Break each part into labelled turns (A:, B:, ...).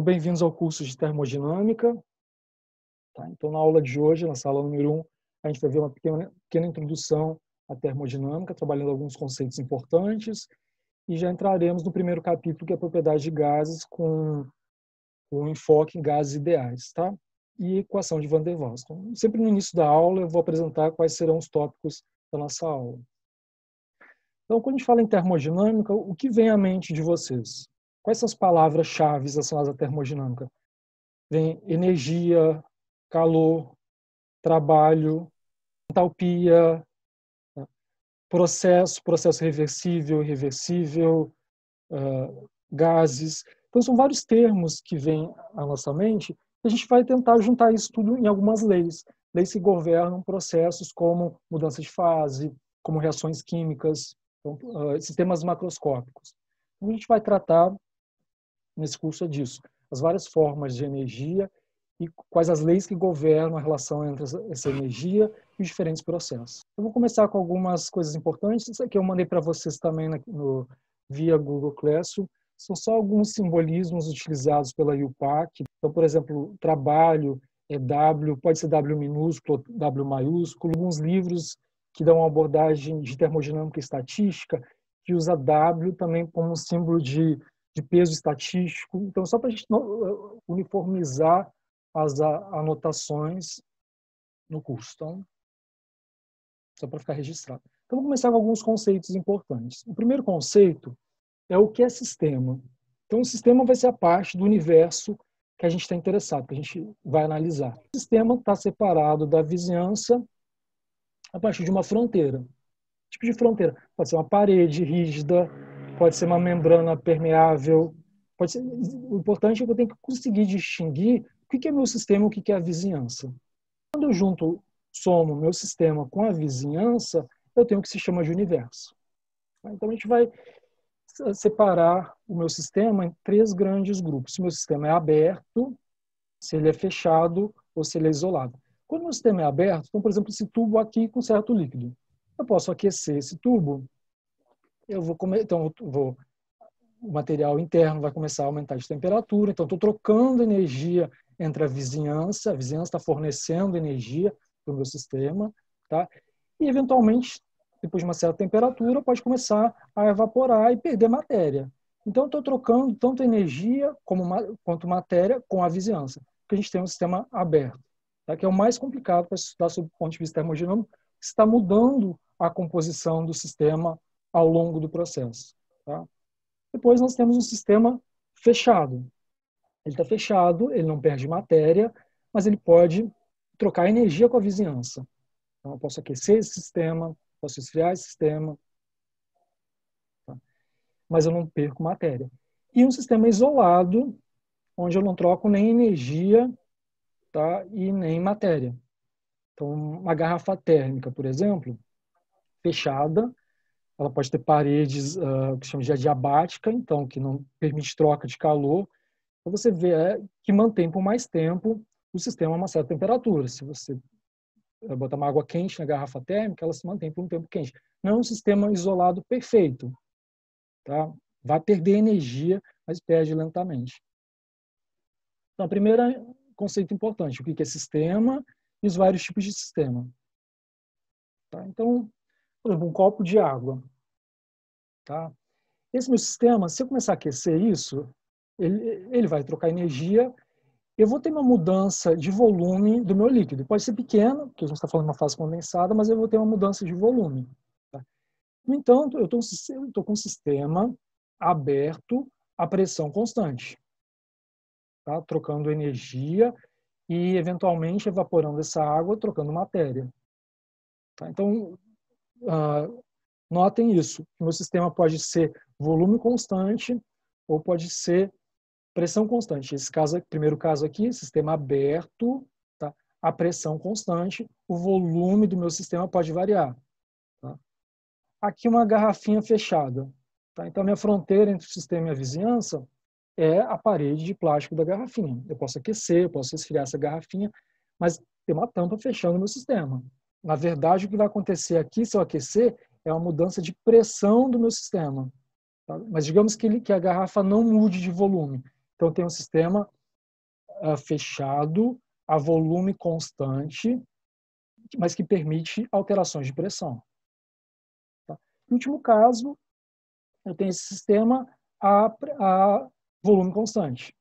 A: Bem-vindos ao curso de termodinâmica. Tá? Então, na aula de hoje, na sala número 1, a gente vai ver uma pequena introdução à termodinâmica, trabalhando alguns conceitos importantes, e já entraremos no primeiro capítulo, que é a propriedade de gases, com um enfoque em gases ideais, tá? E equação de Van der Waals. Então, sempre no início da aula, eu vou apresentar quais serão os tópicos da nossa aula. Então, quando a gente fala em termodinâmica, o que vem à mente de vocês? Quais são as palavras-chave relacionadas à termodinâmica? Vem energia, calor, trabalho, entalpia, processo reversível, irreversível, gases. Então, são vários termos que vêm à nossa mente e a gente vai tentar juntar isso tudo em algumas leis. Leis que governam processos como mudança de fase, como reações químicas, então, sistemas macroscópicos. Então, a gente vai tratar nesse curso é disso. As várias formas de energia e quais as leis que governam a relação entre essa energia e os diferentes processos. Eu vou começar com algumas coisas importantes. Isso aqui eu mandei para vocês também via Google Classroom. São só alguns simbolismos utilizados pela IUPAC. Então, por exemplo, trabalho é W, pode ser W minúsculo, W maiúsculo. Alguns livros que dão uma abordagem de termodinâmica e estatística, que usa W também como um símbolo de peso estatístico. Então, só para a gente uniformizar as anotações no curso. Então, só para ficar registrado. Então, vamos começar com alguns conceitos importantes. O primeiro conceito é o que é sistema. Então, o sistema vai ser a parte do universo que a gente está interessado, que a gente vai analisar. O sistema está separado da vizinhança a partir de uma fronteira. Tipo de fronteira. Pode ser uma parede rígida, pode ser uma membrana permeável. Pode ser... O importante é que eu tenho que conseguir distinguir o que é meu sistema e o que é a vizinhança. Quando eu somo meu sistema com a vizinhança, eu tenho o que se chama de universo. Então, a gente vai separar o meu sistema em 3 grandes grupos. Se o meu sistema é aberto, se ele é fechado ou se ele é isolado. Quando o meu sistema é aberto, então, por exemplo, esse tubo aqui com certo líquido. Eu posso aquecer esse tubo, o material interno vai começar a aumentar de temperatura, então estou trocando energia entre a vizinhança está fornecendo energia para o meu sistema, tá? E eventualmente, depois de uma certa temperatura, pode começar a evaporar e perder matéria. Então, estou trocando tanto energia quanto matéria com a vizinhança, porque a gente tem um sistema aberto, tá? Que é o mais complicado para estudar sob o ponto de vista termodinâmico, que está mudando a composição do sistema ao longo do processo, tá? Depois nós temos um sistema fechado. Ele está fechado, ele não perde matéria, mas ele pode trocar energia com a vizinhança. Então, eu posso aquecer esse sistema, posso esfriar esse sistema, tá? Mas eu não perco matéria. E um sistema isolado, onde eu não troco nem energia, tá? E nem matéria. Então, uma garrafa térmica, por exemplo, fechada, ela pode ter paredes que se chama de adiabática, então, que não permite troca de calor. Então, você vê que mantém por mais tempo o sistema a uma certa temperatura. Se você botar uma água quente na garrafa térmica, ela se mantém por um tempo quente. Não é um sistema isolado perfeito, tá? Vai perder energia, mas perde lentamente. Então, o primeiro conceito importante, o que é sistema e os vários tipos de sistema. Tá? Então, por exemplo, um copo de água. Tá? Esse meu sistema, se eu começar a aquecer isso, ele vai trocar energia, eu vou ter uma mudança de volume do meu líquido. Pode ser pequena, porque a gente está falando de uma fase condensada, mas eu vou ter uma mudança de volume. Tá? No entanto, eu estou com um sistema aberto a pressão constante, tá? Trocando energia e, eventualmente, evaporando essa água, trocando matéria. Tá? Então, notem isso. O meu sistema pode ser volume constante ou pode ser pressão constante. Esse primeiro caso aqui, sistema aberto, tá? A pressão constante, o volume do meu sistema pode variar. Tá? Aqui uma garrafinha fechada. Tá? Então, a minha fronteira entre o sistema e a vizinhança é a parede de plástico da garrafinha. Eu posso aquecer, eu posso esfriar essa garrafinha, mas tem uma tampa fechando o meu sistema. Na verdade, o que vai acontecer aqui, se eu aquecer, é uma mudança de pressão do meu sistema. Tá? Mas digamos que a garrafa não mude de volume. Então, tem um sistema fechado a volume constante, mas que permite alterações de pressão. Tá? No último caso, eu tenho esse sistema a volume constante,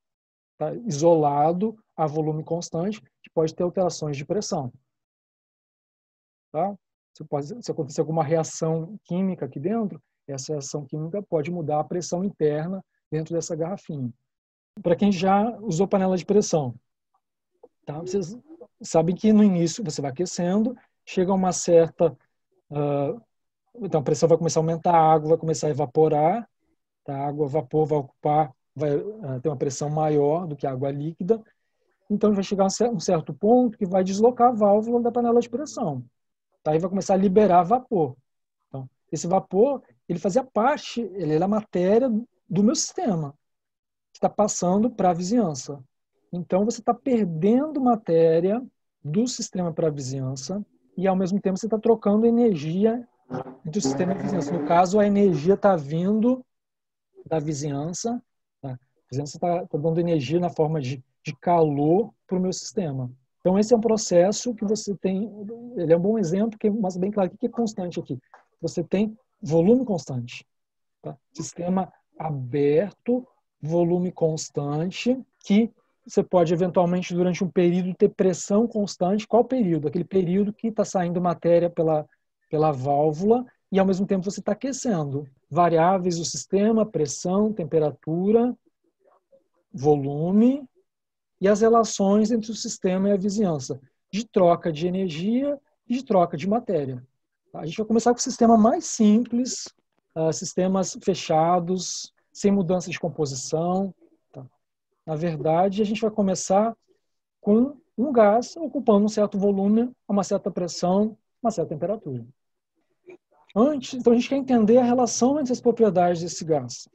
A: tá? Isolado a volume constante, que pode ter alterações de pressão. Tá? Se acontecer alguma reação química aqui dentro, essa reação química pode mudar a pressão interna dentro dessa garrafinha. Para quem já usou panela de pressão, tá? Vocês sabem que no início você vai aquecendo, chega a uma certa... então a pressão vai começar a aumentar, a água vai começar a evaporar, tá? A água, vapor vai ocupar, vai ter uma pressão maior do que a água líquida, então vai chegar a um certo ponto que vai deslocar a válvula da panela de pressão. Tá? Aí vai começar a liberar vapor. Então, esse vapor, ele fazia parte, ele era matéria do meu sistema, que está passando para a vizinhança. Então, você está perdendo matéria do sistema para a vizinhança e, ao mesmo tempo, você está trocando energia do sistema e a vizinhança. No caso, a energia está vindo da vizinhança, tá? A vizinhança está dando energia na forma de calor para o meu sistema. Então, esse é um processo que você tem, ele é um bom exemplo, que mostra bem claro o que é constante aqui. Você tem volume constante. Tá? Sistema aberto, volume constante, que você pode, eventualmente, durante um período, ter pressão constante. Qual período? Aquele período que está saindo matéria pela válvula e, ao mesmo tempo, você está aquecendo. Variáveis do sistema, pressão, temperatura, volume e as relações entre o sistema e a vizinhança, de troca de energia e de troca de matéria. A gente vai começar com o sistema mais simples, sistemas fechados, sem mudança de composição. Tá? Na verdade, a gente vai começar com um gás ocupando um certo volume, uma certa pressão, uma certa temperatura. Então, a gente quer entender a relação entre as propriedades desse gás.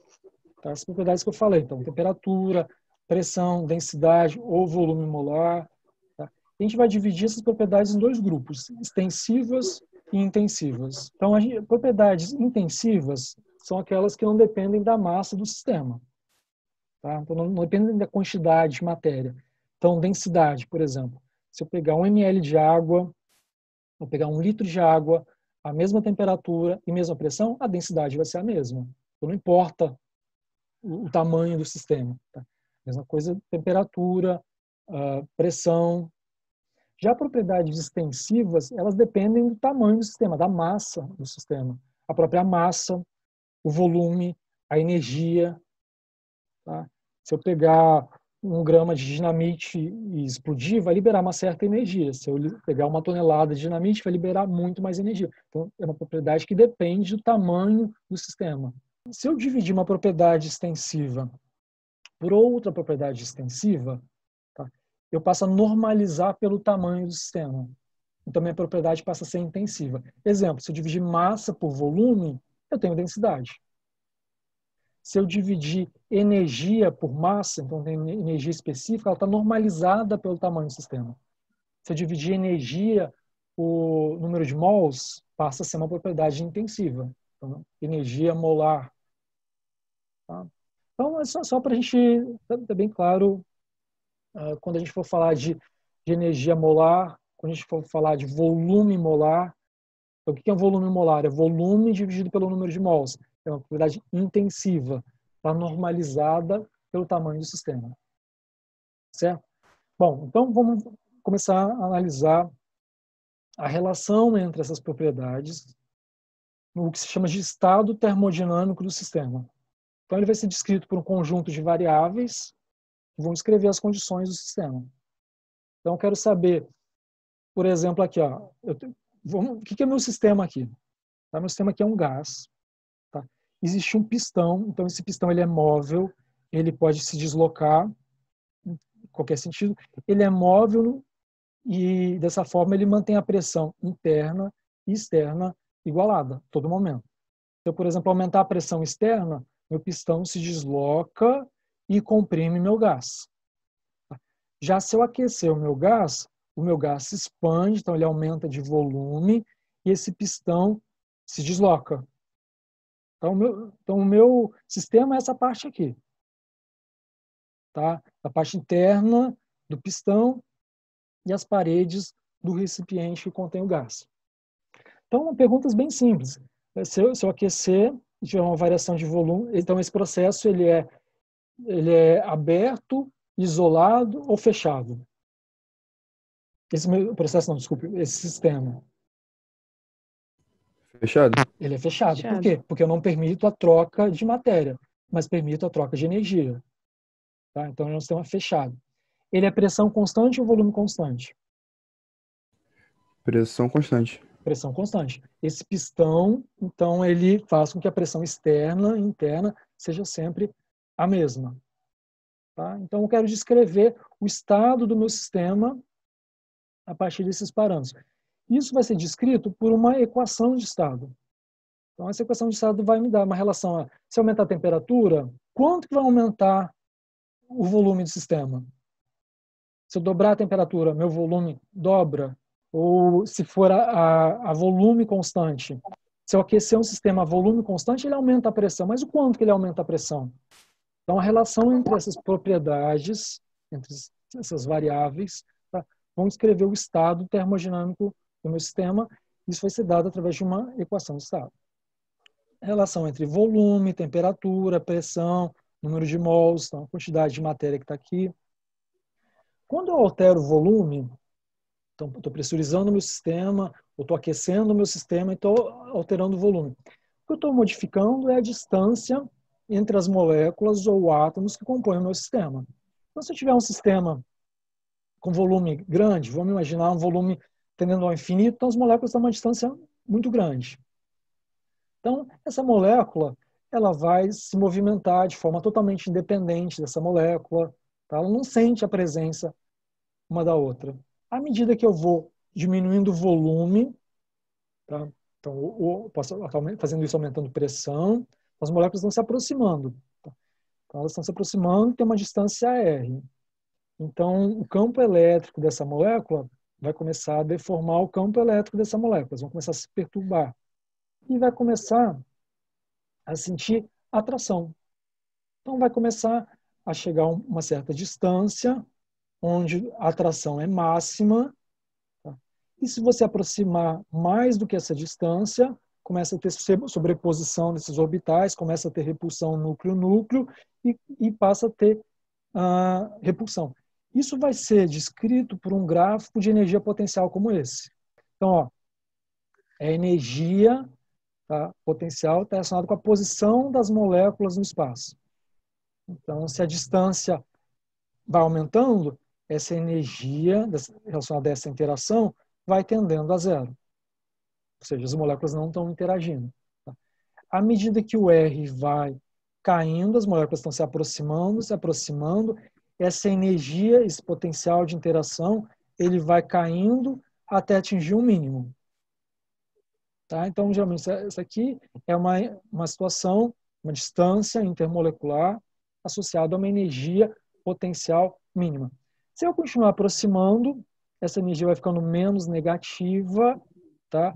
A: Tá? As propriedades que eu falei, então, temperatura, pressão, densidade ou volume molar. Tá? A gente vai dividir essas propriedades em dois grupos, extensivas e intensivas. Então, propriedades intensivas são aquelas que não dependem da massa do sistema. Tá? Então, não dependem da quantidade de matéria. Então, densidade, por exemplo. Se eu pegar 1 ml de água, vou pegar 1 litro de água, a mesma temperatura e mesma pressão, a densidade vai ser a mesma. Então, não importa o tamanho do sistema. Tá? Mesma coisa, temperatura, pressão. Já propriedades extensivas, elas dependem do tamanho do sistema, da massa do sistema. A própria massa, o volume, a energia. Tá? Se eu pegar 1 grama de dinamite e explodir, vai liberar uma certa energia. Se eu pegar 1 tonelada de dinamite, vai liberar muito mais energia. Então, é uma propriedade que depende do tamanho do sistema. Se eu dividir uma propriedade extensiva por outra propriedade extensiva, tá? Eu passo a normalizar pelo tamanho do sistema. Então, minha propriedade passa a ser intensiva. Exemplo, se eu dividir massa por volume, eu tenho densidade. Se eu dividir energia por massa, então tem energia específica, ela está normalizada pelo tamanho do sistema. Se eu dividir energia por número de mols, passa a ser uma propriedade intensiva. Então, energia molar. Tá? Então, é só para a gente ter bem claro, quando a gente for falar de energia molar, quando a gente for falar de volume molar. Então, o que é um volume molar? É volume dividido pelo número de mols. É uma propriedade intensiva, está normalizada pelo tamanho do sistema. Certo? Bom, então vamos começar a analisar a relação entre essas propriedades no que se chama de estado termodinâmico do sistema. Então, ele vai ser descrito por um conjunto de variáveis que vão descrever as condições do sistema. Então, eu quero saber, por exemplo, aqui, ó, o que é meu sistema aqui? Tá? Meu sistema aqui é um gás. Tá? Existe um pistão, então esse pistão ele é móvel, ele pode se deslocar em qualquer sentido. Ele é móvel e, dessa forma, ele mantém a pressão interna e externa igualada, a todo momento. Então, por exemplo, aumentar a pressão externa, meu pistão se desloca e comprime meu gás. Já se eu aquecer o meu gás se expande, então ele aumenta de volume e esse pistão se desloca. Então, o meu sistema é essa parte aqui. tá? A parte interna do pistão e as paredes do recipiente que contém o gás. Então, perguntas bem simples. Se eu aquecer e tiver uma variação de volume, então esse processo ele é aberto, isolado ou fechado? Esse processo, não, desculpe, esse sistema.
B: Fechado?
A: Ele é fechado. Por
C: Fechado.
A: quê? Porque eu não permito a troca de matéria, mas permito a troca de energia. Tá? Então, é um sistema fechado. Ele é pressão constante ou volume constante?
B: Pressão constante.
A: Pressão constante. Esse pistão, então, ele faz com que a pressão externa e interna seja sempre a mesma. Tá? Então, eu quero descrever o estado do meu sistema a partir desses parâmetros. Isso vai ser descrito por uma equação de estado. Então, essa equação de estado vai me dar uma relação a, se aumentar a temperatura, quanto que vai aumentar o volume do sistema? Se eu dobrar a temperatura, meu volume dobra? Ou se for a volume constante? Se eu aquecer um sistema a volume constante, ele aumenta a pressão. Mas o quanto que ele aumenta a pressão? Então, a relação entre essas propriedades, entre essas variáveis, tá, vão descrever o estado termodinâmico do meu sistema. Isso vai ser dado através de uma equação de estado. A relação entre volume, temperatura, pressão, número de mols, então, a quantidade de matéria que está aqui. Quando eu altero o volume, então estou pressurizando o meu sistema, ou estou aquecendo o meu sistema e estou alterando o volume. O que eu estou modificando é a distância entre as moléculas ou átomos que compõem o meu sistema. Então, se eu tiver um sistema com volume grande, vamos imaginar um volume tendendo ao infinito, então as moléculas estão a uma distância muito grande. Então, essa molécula ela vai se movimentar de forma totalmente independente dessa molécula. Tá? Ela não sente a presença uma da outra. À medida que eu vou diminuindo o volume, tá? Então, eu posso fazendo isso aumentando pressão, as moléculas estão se aproximando. Tá? Então, elas estão se aproximando, tem uma distância R. Então, o campo elétrico dessa molécula vai começar a deformar o campo elétrico dessa molécula. Elas vão começar a se perturbar. E vai começar a sentir atração. Então, vai começar a chegar a uma certa distância, onde a atração é máxima. Tá? E se você aproximar mais do que essa distância, começa a ter sobreposição desses orbitais, começa a ter repulsão núcleo-núcleo e passa a ter repulsão. Isso vai ser descrito por um gráfico de energia potencial como esse. Então, ó, é energia, tá, potencial está relacionado com a posição das moléculas no espaço. Então, se a distância vai aumentando, essa energia relacionada a essa interação vai tendendo a zero. Ou seja, as moléculas não estão interagindo. Tá? À medida que o R vai caindo, as moléculas estão se aproximando, essa energia, esse potencial de interação, ele vai caindo até atingir um mínimo. Tá? Então, geralmente, isso aqui é uma situação, uma distância intermolecular associada a uma energia potencial mínima. Se eu continuar aproximando, essa energia vai ficando menos negativa, tá?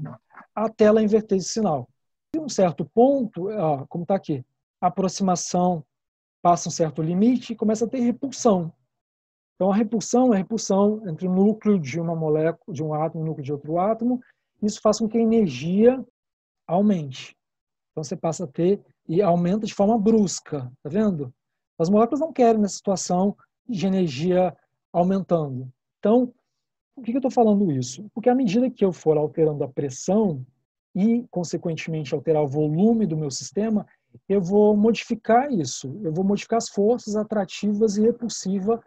A: Até ela inverter esse sinal. Em um certo ponto, ó, como está aqui, a aproximação passa um certo limite e começa a ter repulsão. Então, a repulsão é a repulsão entre o núcleo de uma molécula, de um átomo e o núcleo de outro átomo. Isso faz com que a energia aumente. Então, você passa a ter e aumenta de forma brusca, tá vendo? As moléculas não querem nessa situação de energia aumentando. Então, por que eu estou falando isso? Porque à medida que eu for alterando a pressão e, consequentemente, alterar o volume do meu sistema, eu vou modificar isso. Eu vou modificar as forças atrativas e repulsivas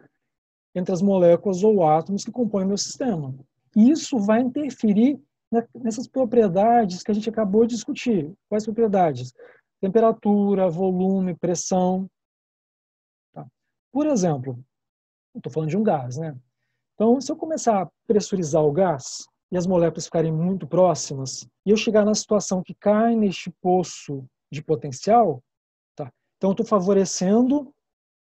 A: entre as moléculas ou átomos que compõem o meu sistema. E isso vai interferir nessas propriedades que a gente acabou de discutir. Quais propriedades? Temperatura, volume, pressão. Tá? Por exemplo, estou falando de um gás, né? Então, se eu começar a pressurizar o gás e as moléculas ficarem muito próximas, e eu chegar na situação que cai neste poço de potencial, tá? Então eu estou favorecendo,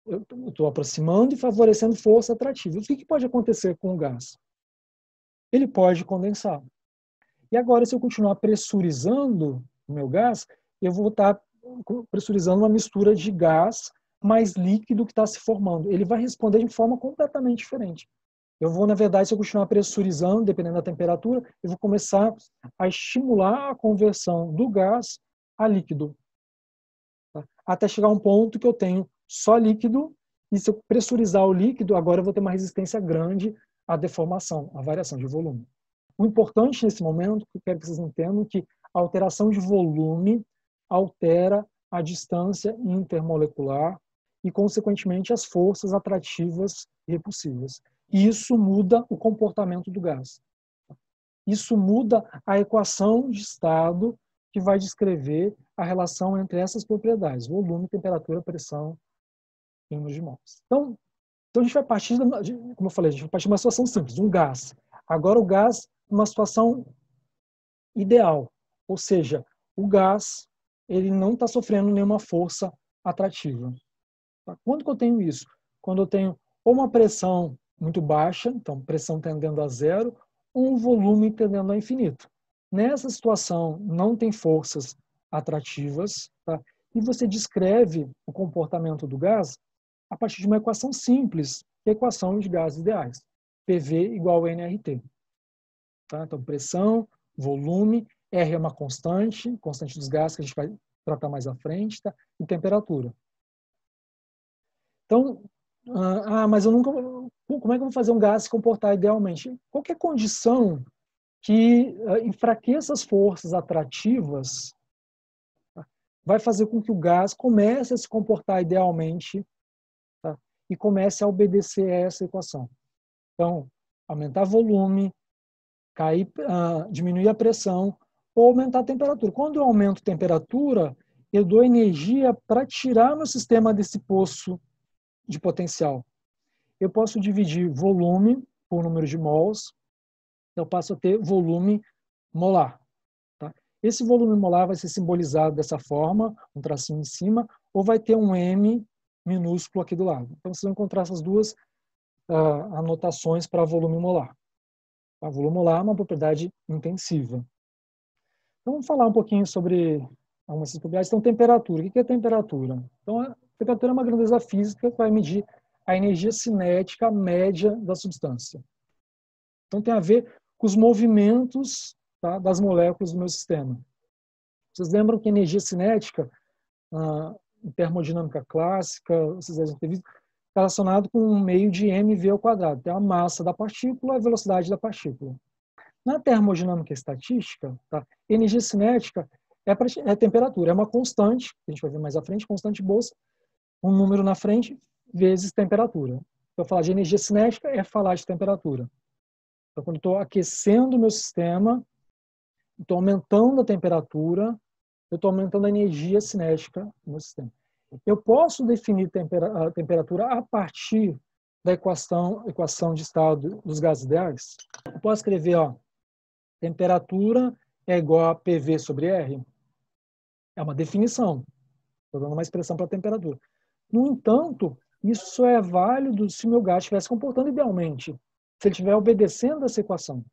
A: eu estou aproximando e favorecendo força atrativa. O que pode acontecer com o gás? Ele pode condensar. E agora, se eu continuar pressurizando o meu gás, eu vou estar pressurizando uma mistura de gás mais líquido que está se formando. Ele vai responder de forma completamente diferente. Eu vou, na verdade, se eu continuar pressurizando, dependendo da temperatura, eu vou começar a estimular a conversão do gás a líquido. Tá? Até chegar a um ponto que eu tenho só líquido, e se eu pressurizar o líquido, agora eu vou ter uma resistência grande à deformação, à variação de volume. O importante nesse momento, que eu quero que vocês entendam, é que a alteração de volume altera a distância intermolecular e, consequentemente, as forças atrativas e repulsivas. E isso muda o comportamento do gás. Isso muda a equação de estado que vai descrever a relação entre essas propriedades, volume, temperatura, pressão em número de mols. Então a gente vai partir, como eu falei, a gente vai partir de uma situação simples, de um gás. Agora o gás numa situação ideal, ou seja, o gás ele não está sofrendo nenhuma força atrativa. Quando que eu tenho isso? Quando eu tenho ou uma pressão muito baixa, então pressão tendendo a zero, ou um volume tendendo a infinito. Nessa situação, não tem forças atrativas, tá? E você descreve o comportamento do gás a partir de uma equação simples, que é a equação de gases ideais. PV igual a nRT. Tá? Então, pressão, volume, R é uma constante dos gases que a gente vai tratar mais à frente, tá? E temperatura. Então, mas eu nunca. Como é que eu vou fazer um gás se comportar idealmente? Qualquer condição que enfraqueça as forças atrativas, tá, vai fazer com que o gás comece a se comportar idealmente, tá, e comece a obedecer a essa equação. Então, aumentar volume, diminuir a pressão ou aumentar a temperatura. Quando eu aumento a temperatura, eu dou energia para tirar meu sistema desse poço de potencial. Eu posso dividir volume por número de mols, eu passo a ter volume molar. Tá? Esse volume molar vai ser simbolizado dessa forma, um tracinho em cima, ou vai ter um M minúsculo aqui do lado. Então, vocês vão encontrar essas duas anotações para volume molar. O volume molar é uma propriedade intensiva. Então, vamos falar um pouquinho sobre algumas propriedades. Então, temperatura. O que é temperatura? Então, a temperatura é uma grandeza física que vai medir a energia cinética média da substância. Então, tem a ver com os movimentos, tá, das moléculas do meu sistema. Vocês lembram que a energia cinética, em termodinâmica clássica, vocês devem ter visto, está relacionado com um meio de mv ao quadrado. Tem a massa da partícula e a velocidade da partícula. Na termodinâmica estatística, tá, energia cinética é temperatura, é uma constante, que a gente vai ver mais à frente, constante Bose, um número na frente, vezes temperatura. Então, falar de energia cinética é falar de temperatura. Então, quando eu estou aquecendo o meu sistema, estou aumentando a temperatura, eu estou aumentando a energia cinética do meu sistema. Eu posso definir a temperatura a partir da equação de estado dos gases ideais. Eu posso escrever, temperatura é igual a PV sobre R. É uma definição. Estou dando uma expressão para a temperatura. No entanto, isso só é válido se o meu gás estiver se comportando idealmente. Se ele estiver obedecendo essa equação.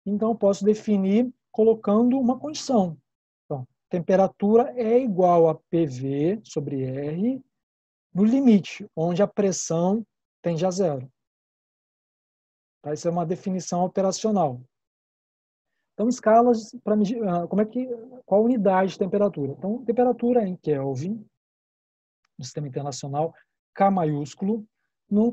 A: Então, eu posso definir colocando uma condição. Então, temperatura é igual a PV sobre R no limite, onde a pressão tende a zero. Tá? Isso é uma definição operacional. Então, escalas para medir qual a unidade de temperatura. Então, temperatura em Kelvin, no sistema internacional, K maiúsculo, não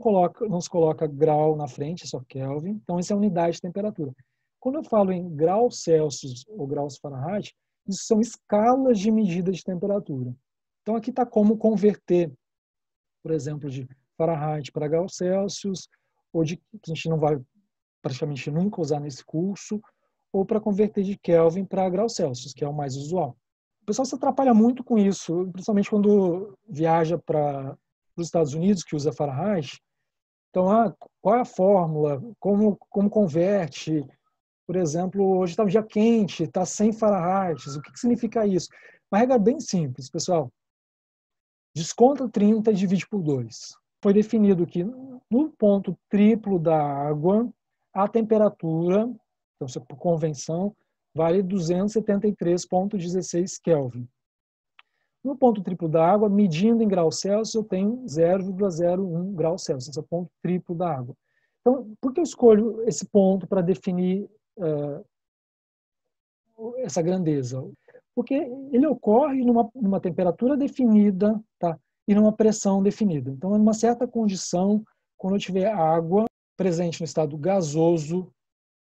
A: se coloca grau na frente, é só Kelvin. Então, isso é a unidade de temperatura. Quando eu falo em graus Celsius ou graus Fahrenheit, isso são escalas de medida de temperatura. Então, aqui está como converter, por exemplo, de Fahrenheit para graus Celsius, ou que a gente não vai praticamente nunca usar nesse curso, ou para converter de Kelvin para graus Celsius, que é o mais usual. O pessoal se atrapalha muito com isso, principalmente quando viaja para os Estados Unidos, que usa Fahrenheit. Então, qual é a fórmula? Como converte? Por exemplo, hoje está um dia quente, está 100 Fahrenheit. O que significa isso? Uma regra bem simples, pessoal. Desconta 30 e divide por 2. Foi definido que no ponto triplo da água, a temperatura, então, por convenção, vale 273,16 Kelvin. No ponto triplo da água, medindo em graus Celsius, eu tenho 0,01 graus Celsius, esse é o ponto triplo da água. Então, por que eu escolho esse ponto para definir essa grandeza? Porque ele ocorre numa temperatura definida, tá? E numa pressão definida. Então, em uma certa condição, quando eu tiver água presente no estado gasoso,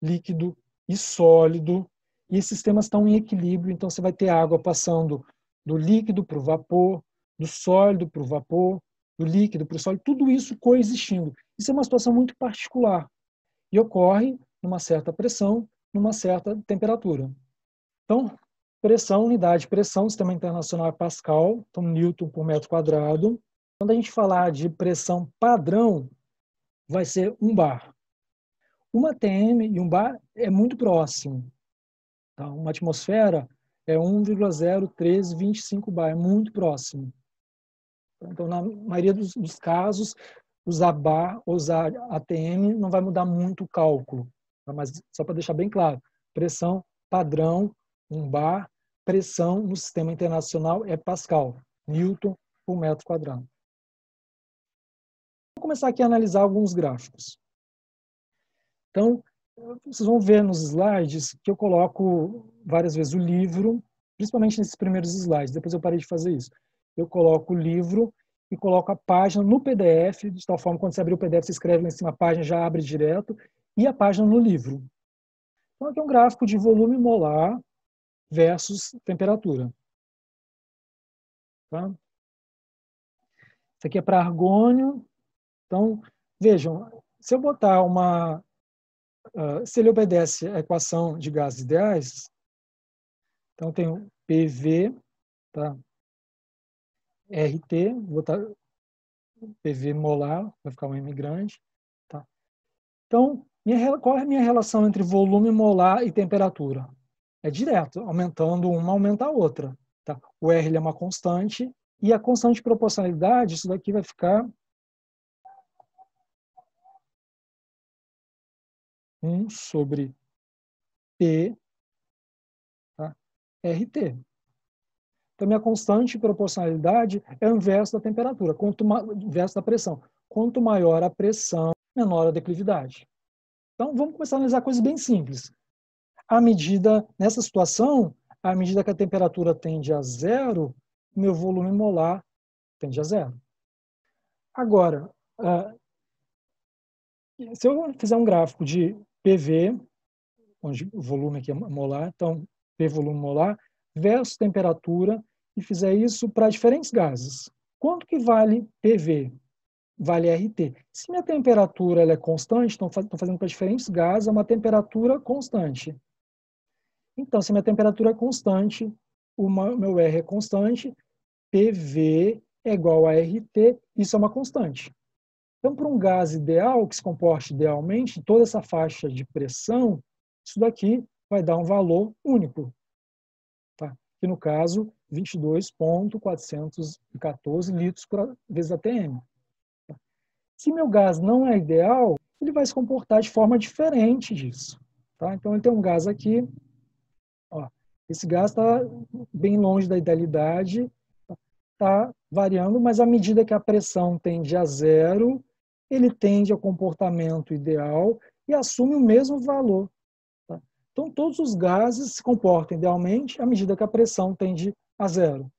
A: líquido e sólido, e esses sistemas estão em equilíbrio, então você vai ter água passando do líquido para o vapor, do sólido para o vapor, do líquido para o sólido, tudo isso coexistindo. Isso é uma situação muito particular e ocorre numa certa pressão, numa certa temperatura. Então, pressão, unidade de pressão, sistema internacional é Pascal, então Newton por metro quadrado. Quando a gente falar de pressão padrão, vai ser 1 bar. Uma atm e 1 bar é muito próximo. Tá? Uma atmosfera é 1,01325 bar, é muito próximo. Então, na maioria dos casos, usar bar, usar atm, não vai mudar muito o cálculo. Tá? Mas só para deixar bem claro, pressão padrão, 1 bar, pressão no sistema internacional é Pascal, Newton por metro quadrado. Vou começar aqui a analisar alguns gráficos. Então, vocês vão ver nos slides que eu coloco várias vezes o livro, principalmente nesses primeiros slides, depois eu parei de fazer isso. Eu coloco o livro e coloco a página no PDF, de tal forma que quando você abrir o PDF, você escreve lá em cima, a página já abre direto, e a página no livro. Então, aqui é um gráfico de volume molar versus temperatura. Tá? Isso aqui é para argônio. Então, vejam, se eu botar uma... se ele obedece à equação de gases ideais, então tem o PV, tá? RT, vou botar PV molar, vai ficar um M grande. Tá? Então, qual é a minha relação entre volume molar e temperatura? É direto, aumentando uma, aumenta a outra. Tá? O R é uma constante, e a constante de proporcionalidade, isso daqui vai ficar 1 sobre P, tá? RT. Então, minha constante de proporcionalidade é o inverso da temperatura, inverso da pressão. Quanto maior a pressão, menor a declividade. Então, vamos começar a analisar coisas bem simples. Nessa situação, à medida que a temperatura tende a zero, meu volume molar tende a zero. Agora, se eu fizer um gráfico de PV, onde o volume aqui é molar, então P volume molar, versus temperatura, e fizer isso para diferentes gases. Quanto que vale PV? Vale RT. Se minha temperatura ela é constante, estou fazendo para diferentes gases, é uma temperatura constante. Então, se minha temperatura é constante, meu R é constante, PV é igual a RT, isso é uma constante. Então, para um gás ideal, que se comporte idealmente, toda essa faixa de pressão, isso daqui vai dar um valor único. Tá? Que no caso, 22,414 litros por vezes ATM. Tá? Se meu gás não é ideal, ele vai se comportar de forma diferente disso. Tá? Então, ele tem um gás aqui. Ó, esse gás está bem longe da idealidade, está variando, mas à medida que a pressão tende a zero, ele tende ao comportamento ideal e assume o mesmo valor. Tá? Então, todos os gases se comportam idealmente à medida que a pressão tende a zero.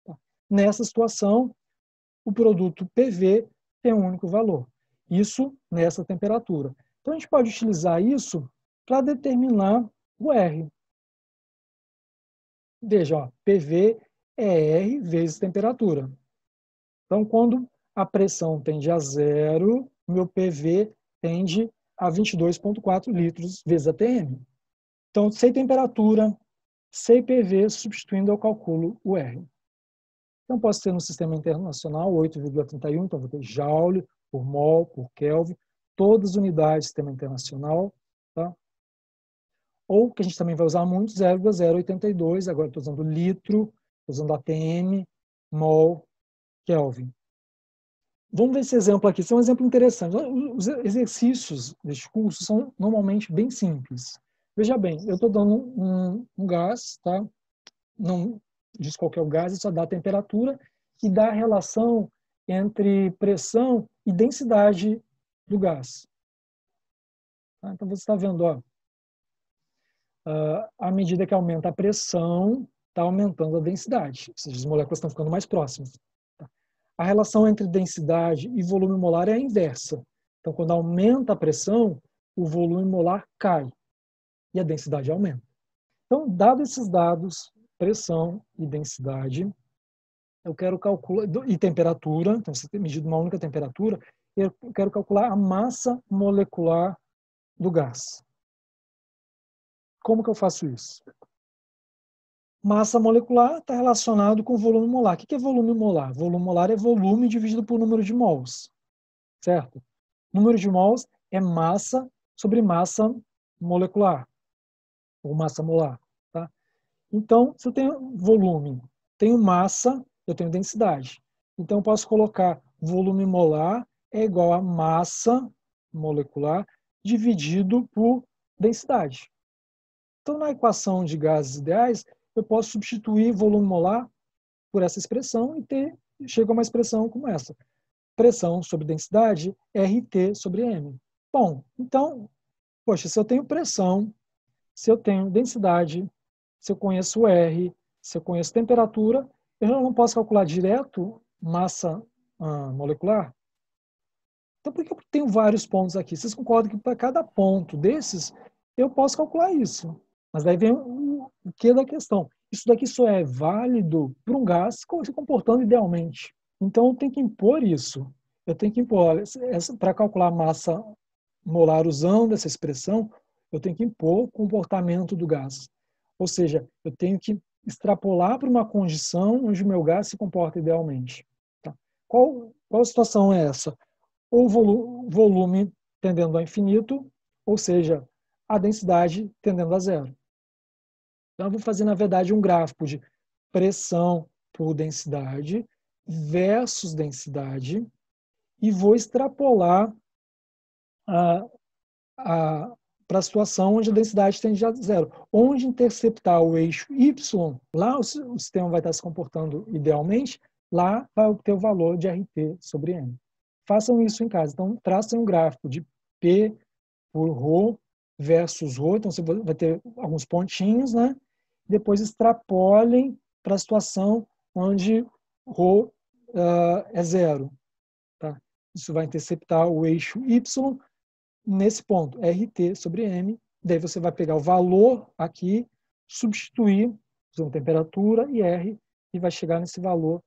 A: Tá? Nessa situação, o produto PV tem um único valor. Isso nessa temperatura. Então, a gente pode utilizar isso para determinar o R. Veja, ó, PV é R vezes temperatura. Então, quando a pressão tende a zero, meu PV tende a 22,4 litros vezes ATM. Então, sei temperatura, sei PV, substituindo eu calculo o R. Então, posso ter no sistema internacional 8,31, então vou ter Joule por mol, por Kelvin, todas as unidades do sistema internacional. Tá? Ou, que a gente também vai usar muito, 0,082, agora estou usando litro, estou usando ATM, mol, Kelvin. Vamos ver esse exemplo aqui. Esse é um exemplo interessante. Os exercícios deste curso são normalmente bem simples. Veja bem, eu estou dando um gás, tá? diz qual que é o gás, e só dá a temperatura e dá a relação entre pressão e densidade do gás. Tá? Então, você está vendo, ó, à medida que aumenta a pressão, está aumentando a densidade, ou seja, as moléculas estão ficando mais próximas. Tá? A relação entre densidade e volume molar é a inversa. Então, quando aumenta a pressão, o volume molar cai e a densidade aumenta. Então, dados esses dados, pressão e densidade, eu quero calcular, e temperatura, então você tem medido uma única temperatura, eu quero calcular a massa molecular do gás. Como que eu faço isso? Massa molecular está relacionado com volume molar. O que é volume molar? Volume molar é volume dividido por número de mols, certo? Número de mols é massa sobre massa molecular, ou massa molar. Tá? Então, se eu tenho volume, tenho massa, eu tenho densidade. Então, eu posso colocar volume molar é igual a massa molecular dividido por densidade. Então, na equação de gases ideais, eu posso substituir volume molar por essa expressão e chego a uma expressão como essa. Pressão sobre densidade, RT sobre M. Bom, então, poxa, se eu tenho pressão, se eu tenho densidade, se eu conheço R, se eu conheço temperatura, eu não posso calcular direto massa molecular? Então, por que eu tenho vários pontos aqui? Vocês concordam que para cada ponto desses, eu posso calcular isso? Mas daí vem o que da questão. Isso daqui só é válido para um gás se comportando idealmente. Então, eu tenho que impor isso. Eu tenho que impor, para calcular a massa molar usando essa expressão, eu tenho que impor o comportamento do gás. Ou seja, eu tenho que extrapolar para uma condição onde o meu gás se comporta idealmente. Tá? Qual situação é essa? Ou volume tendendo a infinito, ou seja, a densidade tendendo a zero. Então, eu vou fazer, na verdade, um gráfico de pressão por densidade versus densidade e vou extrapolar para a situação onde a densidade tende a zero. Onde interceptar o eixo Y, lá o sistema vai estar se comportando idealmente, lá vai obter o valor de RT sobre M. Façam isso em casa. Então, tracem um gráfico de P por ρ versus ρ. Então, você vai ter alguns pontinhos, né? Depois extrapolem para a situação onde ρ é zero. Tá? Isso vai interceptar o eixo Y nesse ponto, RT sobre M. Daí você vai pegar o valor aqui, substituir usando temperatura e R, e vai chegar nesse valor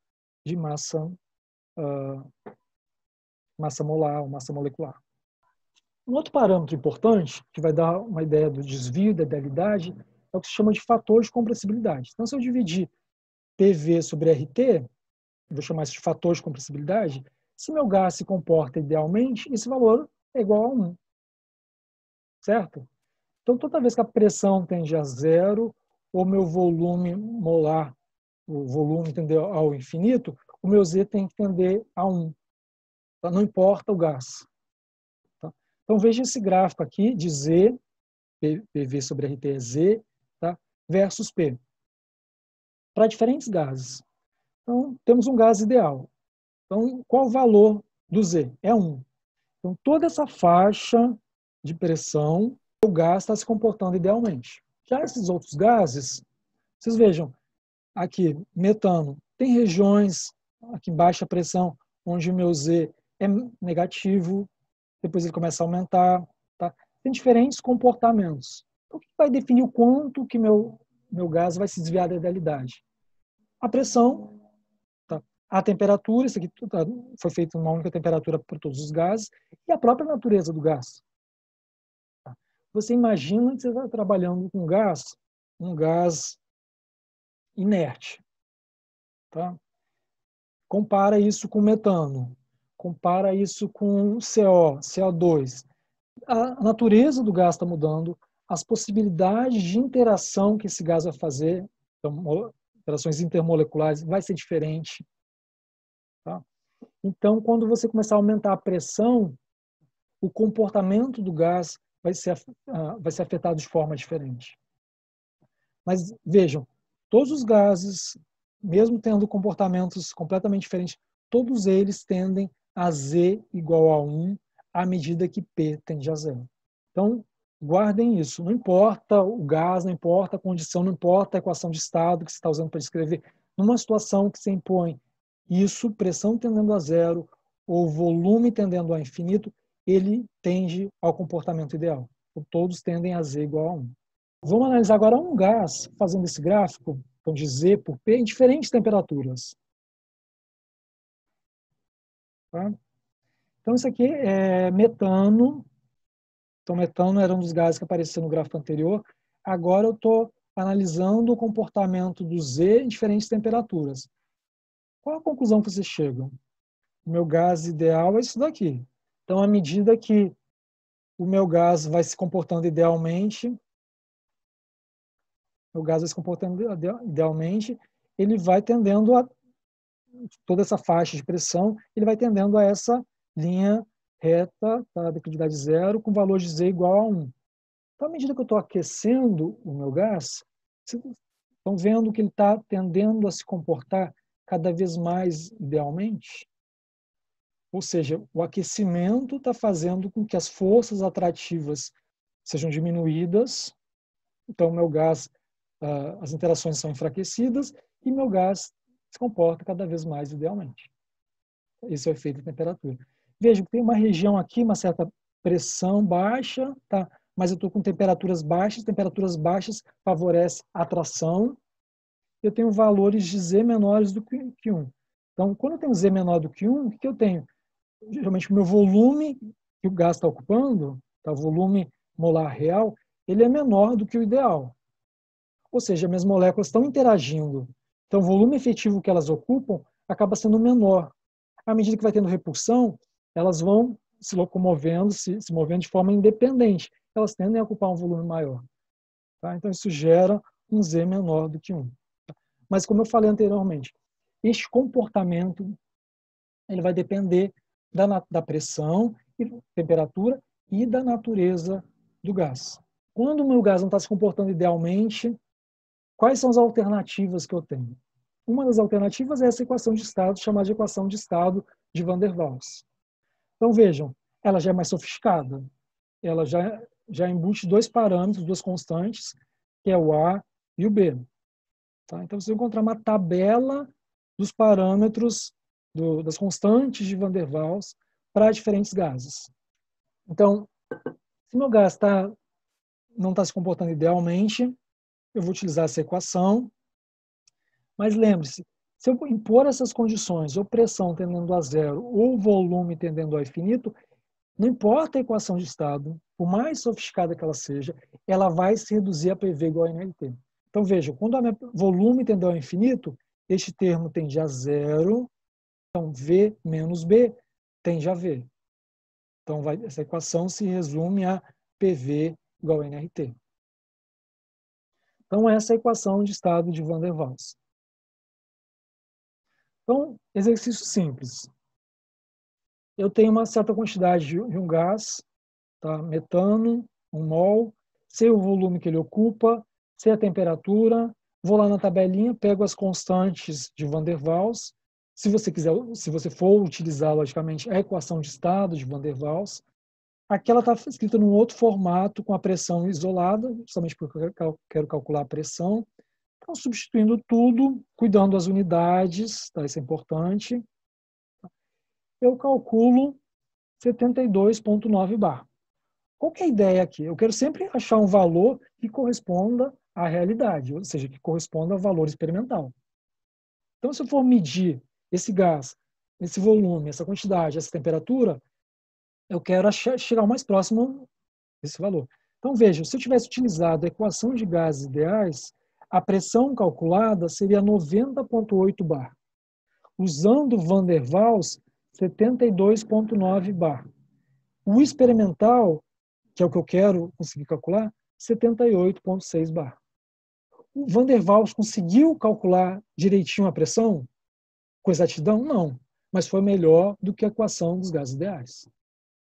A: de massa molar ou massa molecular. Um outro parâmetro importante, que vai dar uma ideia do desvio, da idealidade, é o que se chama de fator de compressibilidade. Então, se eu dividir PV sobre RT, eu vou chamar isso de fator de compressibilidade, se meu gás se comporta idealmente, esse valor é igual a 1. Certo? Então, toda vez que a pressão tende a zero, ou meu volume molar, o volume tende ao infinito, o meu Z tem que tender a 1. Tá? Não importa o gás. Tá? Então, veja esse gráfico aqui de Z, PV sobre RT é Z, tá? Versus P. Para diferentes gases. Então, temos um gás ideal. Então, qual o valor do Z? É 1. Então, toda essa faixa de pressão, o gás está se comportando idealmente. Já esses outros gases, vocês vejam, aqui, metano, tem regiões aqui em baixa pressão, onde o meu Z é negativo, depois ele começa a aumentar. Tá? Tem diferentes comportamentos. Então, o que vai definir o quanto que meu gás vai se desviar da idealidade? A pressão, tá? A temperatura, isso aqui foi feito uma única temperatura para todos os gases, e a própria natureza do gás. Tá? Você imagina que você está trabalhando com um gás inerte. Tá? Compara isso com metano, compara isso com CO2. A natureza do gás está mudando, as possibilidades de interação que esse gás vai fazer, então, interações intermoleculares, vai ser diferente. Tá? Então, quando você começar a aumentar a pressão, o comportamento do gás vai ser afetado de forma diferente. Mas vejam, todos os gases mesmo tendo comportamentos completamente diferentes, todos eles tendem a Z igual a 1 à medida que P tende a 0. Então, guardem isso. Não importa o gás, não importa a condição, não importa a equação de estado que você está usando para descrever. Numa situação que você impõe isso, pressão tendendo a 0 ou volume tendendo a infinito, ele tende ao comportamento ideal. Então, todos tendem a Z igual a 1. Vamos analisar agora um gás, fazendo esse gráfico, então de Z por P, em diferentes temperaturas. Tá? Então, isso aqui é metano. Então, metano era um dos gases que apareceu no gráfico anterior. Agora eu estou analisando o comportamento do Z em diferentes temperaturas. Qual a conclusão que você chega? O meu gás ideal é isso daqui. Então, à medida que o meu gás vai se comportando idealmente, ele vai tendendo a toda essa faixa de pressão, ele vai tendendo a essa linha reta da liquididade zero com valor de Z igual a 1. Então, à medida que eu estou aquecendo o meu gás, vocês estão vendo que ele está tendendo a se comportar cada vez mais idealmente? Ou seja, o aquecimento está fazendo com que as forças atrativas sejam diminuídas, então meu gás, as interações são enfraquecidas e meu gás se comporta cada vez mais idealmente. Esse é o efeito da temperatura. Veja que tem uma região aqui, uma certa pressão baixa, tá? Mas eu estou com temperaturas baixas favorece a atração. Eu tenho valores de Z menores do que 1. Então, quando eu tenho Z menor do que 1, o que eu tenho? Geralmente, o meu volume que o gás está ocupando, tá? O volume molar real, ele é menor do que o ideal. Ou seja, minhas moléculas estão interagindo. Então, o volume efetivo que elas ocupam acaba sendo menor. À medida que vai tendo repulsão, elas vão se locomovendo, se movendo de forma independente. Elas tendem a ocupar um volume maior. Tá? Então, isso gera um Z menor do que 1. Mas, como eu falei anteriormente, este comportamento ele vai depender da pressão, e temperatura e da natureza do gás. Quando o meu gás não está se comportando idealmente, quais são as alternativas que eu tenho? Uma das alternativas é essa equação de estado, chamada de equação de estado de Van der Waals. Então, vejam, ela já é mais sofisticada. Ela já embute dois parâmetros, duas constantes, que é o A e o B. Tá? Então, você vai encontrar uma tabela dos parâmetros das constantes de Van der Waals para diferentes gases. Então, se meu gás não está se comportando idealmente, eu vou utilizar essa equação. Mas lembre-se, se eu impor essas condições, ou pressão tendendo a 0, ou volume tendendo a infinito, não importa a equação de estado, por mais sofisticada que ela seja, ela vai se reduzir a PV igual a nLT. Então, veja, quando o volume tende ao infinito, este termo tende a 0, então V menos B tende a V. Então, essa equação se resume a PV igual a nRT. Então, essa é a equação de estado de Van der Waals. Então, exercício simples. Eu tenho uma certa quantidade de um gás, tá? Metano, 1 mol, sei o volume que ele ocupa, sei a temperatura, vou lá na tabelinha, pego as constantes de Van der Waals. Se você for utilizar, logicamente, a equação de estado de Van der Waals, aqui ela está escrita num outro formato, com a pressão isolada, justamente porque eu quero calcular a pressão. Então, substituindo tudo, cuidando das unidades, tá? Isso é importante. Eu calculo 72,9 bar. Qual que é a ideia aqui? Eu quero sempre achar um valor que corresponda à realidade, ou seja, que corresponda ao valor experimental. Então, se eu for medir esse gás, esse volume, essa quantidade, essa temperatura, eu quero chegar o mais próximo desse valor. Então, veja, se eu tivesse utilizado a equação de gases ideais, a pressão calculada seria 90,8 bar. Usando Van der Waals, 72,9 bar. O experimental, que é o que eu quero conseguir calcular, 78,6 bar. O Van der Waals conseguiu calcular direitinho a pressão? Com exatidão? Não. Mas foi melhor do que a equação dos gases ideais.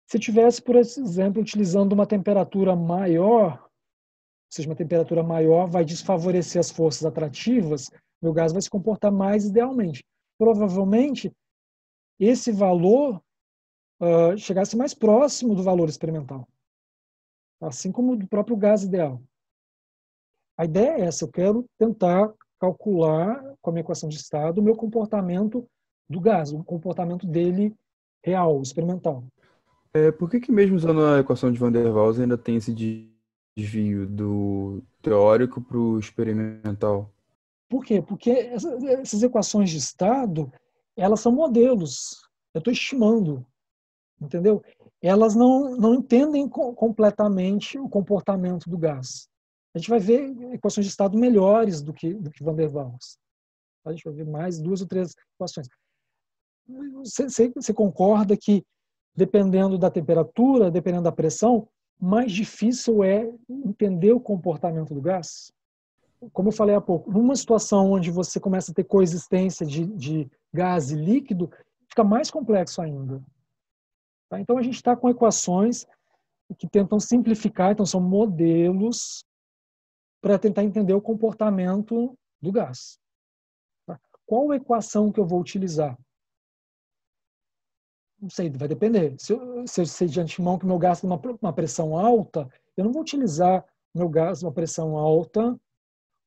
A: Se eu tivesse, por exemplo, utilizando uma temperatura maior, ou seja, uma temperatura maior vai desfavorecer as forças atrativas, meu gás vai se comportar mais idealmente. Provavelmente, esse valor chegasse mais próximo do valor experimental, assim como do próprio gás ideal. A ideia é essa, eu quero tentar calcular com a minha equação de estado o meu comportamento do gás, o comportamento dele real, experimental.
B: Por que que mesmo usando a equação de Van der Waals ainda tem esse desvio do teórico para o experimental?
A: Por quê? Porque essas equações de estado, elas são modelos. Eu estou estimando, entendeu? Elas não entendem completamente o comportamento do gás. A gente vai ver equações de estado melhores do que Van der Waals. A gente vai ver mais 2 ou 3 equações. Você concorda que, dependendo da temperatura, dependendo da pressão, mais difícil é entender o comportamento do gás? Como eu falei há pouco, numa situação onde você começa a ter coexistência de gás e líquido, fica mais complexo ainda. Tá? Então, a gente está com equações que tentam simplificar, então são modelos para tentar entender o comportamento do gás. Tá? Qual equação que eu vou utilizar? Não sei, vai depender. Se eu sei de antemão que meu gás tem uma pressão alta, eu não vou utilizar meu gás uma pressão alta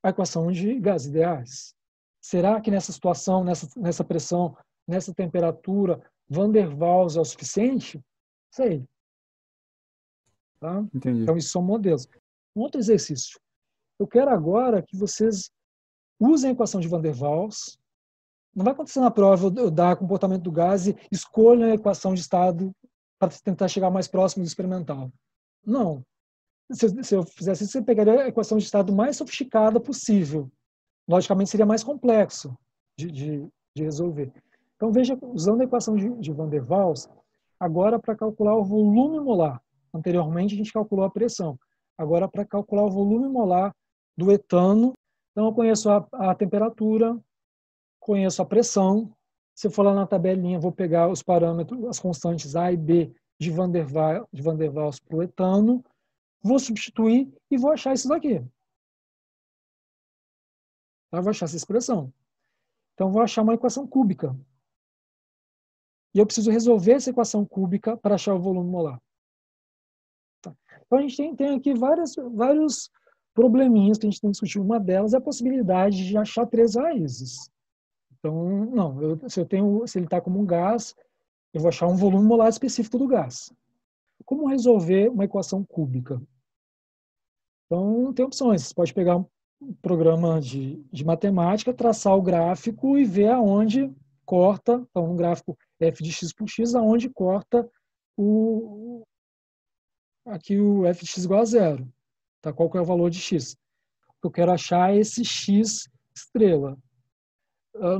A: a equação de gases ideais. Será que nessa situação, nessa pressão, nessa temperatura, Van der Waals é o suficiente? Sei. Tá?
B: Entendi.
A: Então, isso são modelos. Um outro exercício. Eu quero agora que vocês usem a equação de Van der Waals. Não vai acontecer na prova eu dar comportamento do gás e escolham a equação de estado para tentar chegar mais próximo do experimental. Não. Se eu fizesse isso, você pegaria a equação de estado mais sofisticada possível. Logicamente, seria mais complexo de resolver. Então, veja, usando a equação de Van der Waals, agora para calcular o volume molar. Anteriormente, a gente calculou a pressão. Agora, para calcular o volume molar do etano, então eu conheço a temperatura, conheço a pressão. Se eu for lá na tabelinha, vou pegar os parâmetros, as constantes A e B de Van der Waals para o etano, vou substituir e vou achar isso daqui. Tá? Vou achar essa expressão. Então, vou achar uma equação cúbica. E eu preciso resolver essa equação cúbica para achar o volume molar. Tá? Então, a gente tem aqui vários probleminhas que a gente tem que discutir. Uma delas é a possibilidade de achar 3 raízes. Então, não, se ele está como um gás, eu vou achar um volume molar específico do gás. Como resolver uma equação cúbica? Então, tem opções. Você pode pegar um programa de matemática, traçar o gráfico e ver aonde corta, então, um gráfico f de x por x, aonde corta aqui o f de x igual a zero. Tá? Qual que é o valor de x? Eu quero achar esse x estrela.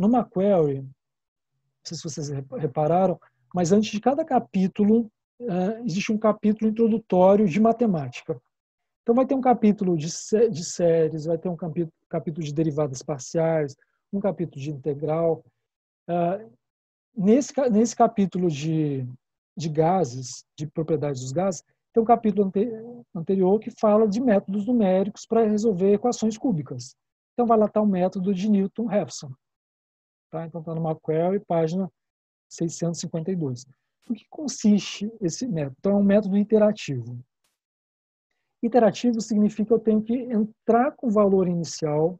A: Numa query, não sei se vocês repararam, mas antes de cada capítulo, existe um capítulo introdutório de matemática. Então, vai ter um capítulo de séries, vai ter um capítulo de derivadas parciais, um capítulo de integral. Nesse capítulo de gases, de propriedades dos gases, tem um capítulo anterior que fala de métodos numéricos para resolver equações cúbicas. Então, vai lá estar o método de Newton-Raphson. Tá? Então, está numa query, página 652. O que consiste esse método? Então, é um método iterativo. Iterativo significa que eu tenho que entrar com o valor inicial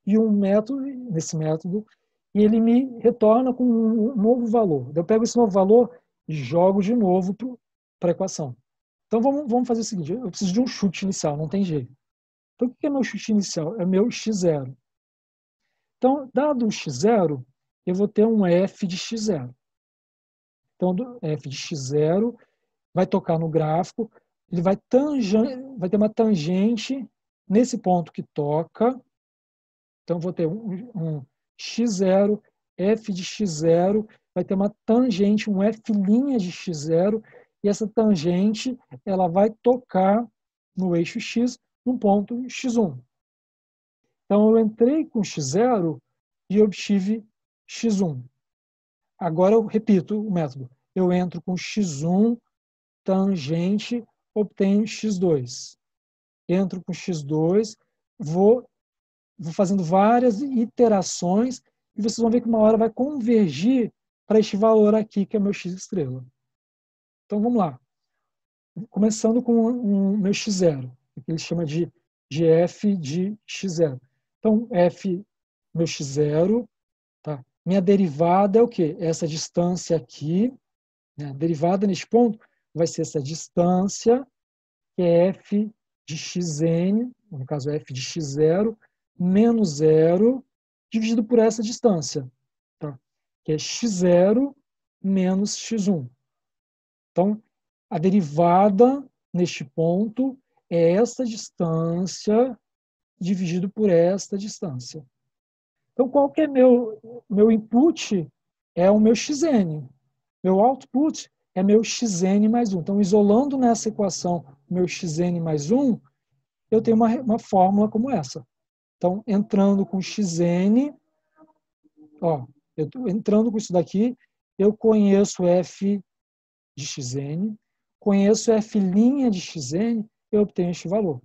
A: e nesse método, e ele me retorna com um novo valor. Eu pego esse novo valor e jogo de novo para a equação. Então, vamos fazer o seguinte, eu preciso de um chute inicial, não tem jeito. Então, o que é meu chute inicial? É meu x0. Então, dado o x0, eu vou ter um f de x0. Então, f de x0 vai tocar no gráfico, ele vai ter uma tangente nesse ponto que toca. Então, vou ter um x0, f de x0, vai ter uma tangente, um f' de x0, e essa tangente ela vai tocar no eixo x, no ponto x1. Então, eu entrei com x0 e obtive x1. Agora, eu repito o método. Eu entro com x1, tangente, obtenho x2. Entro com x2, vou vou fazendo várias iterações e vocês vão ver que uma hora vai convergir para este valor aqui, que é o meu x estrela. Então, vamos lá. Começando com o meu x0, que ele chama de f de x0. Então, f, meu x0, tá? Minha derivada é o quê? Essa distância aqui, né? A derivada neste ponto vai ser essa distância, que é f de xn, no caso f de x0, menos 0, dividido por essa distância, tá? Que é x0 menos x1. Então, a derivada neste ponto é essa distância dividido por esta distância. Então, qual que é meu input? É o meu xn. Meu output é meu xn mais 1. Então, isolando nessa equação meu xn mais 1, eu tenho uma fórmula como essa. Então, entrando com xn, ó, entrando com isso daqui, eu conheço f de xn, conheço f' de xn, eu obtenho este valor.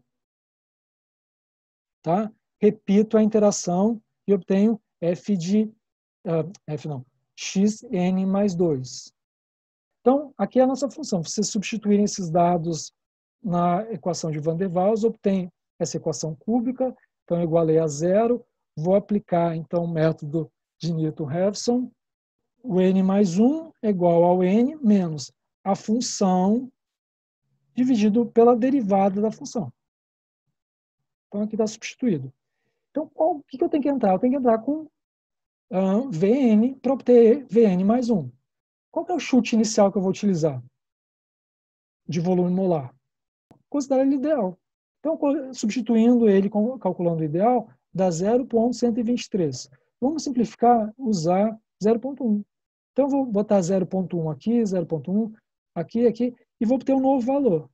A: Tá? Repito a interação e obtenho f de xn mais 2. Então, aqui é a nossa função. Se vocês substituírem esses dados na equação de Van der Waals, obtém essa equação cúbica, então eu igualei a zero, vou aplicar então o método de Newton-Raphson, o n mais 1 é igual ao n menos a função dividido pela derivada da função. Então aqui está substituído. Então, o que eu tenho que entrar? Eu tenho que entrar com Vn para obter Vn mais 1. Qual que é o chute inicial que eu vou utilizar de volume molar? Considerar ele ideal. Então, substituindo ele, calculando o ideal, dá 0,123. Vamos simplificar, usar 0,1. Então, eu vou botar 0,1 aqui, 0,1 aqui, aqui, e vou obter um novo valor.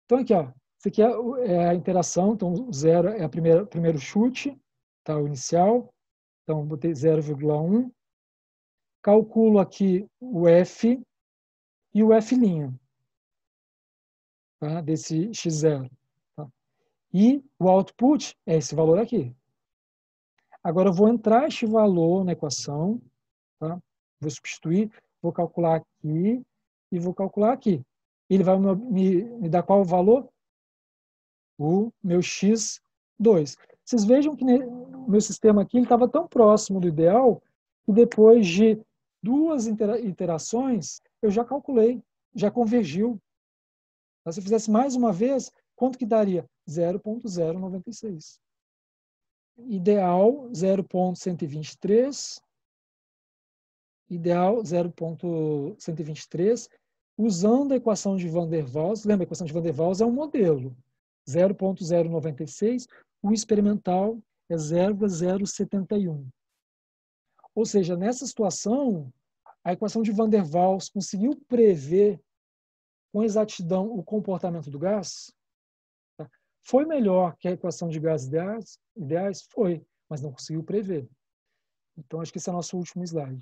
A: Então, aqui, ó, isso aqui é a interação. Então, o 0 é o primeiro chute, tá, o inicial. Então, botei 0,1. Calculo aqui o f e o f', tá, desse x0. Tá? E o output é esse valor aqui. Agora, eu vou entrar este valor na equação, tá? Vou substituir, vou calcular aqui e vou calcular aqui. Ele vai me dar qual valor? O meu x2. Vocês vejam que o meu sistema aqui estava tão próximo do ideal que depois de duas iterações, eu já calculei, já convergiu. Se eu fizesse mais uma vez, quanto que daria? 0,096. Ideal 0,123. Ideal 0,123. Usando a equação de Van der Waals, lembra, a equação de Van der Waals é um modelo. 0,096. O experimental é 0,071. Ou seja, nessa situação, a equação de Van der Waals conseguiu prever com exatidão o comportamento do gás? Foi melhor que a equação de gases ideais? Foi, mas não conseguiu prever. Então, acho que esse é o nosso último slide.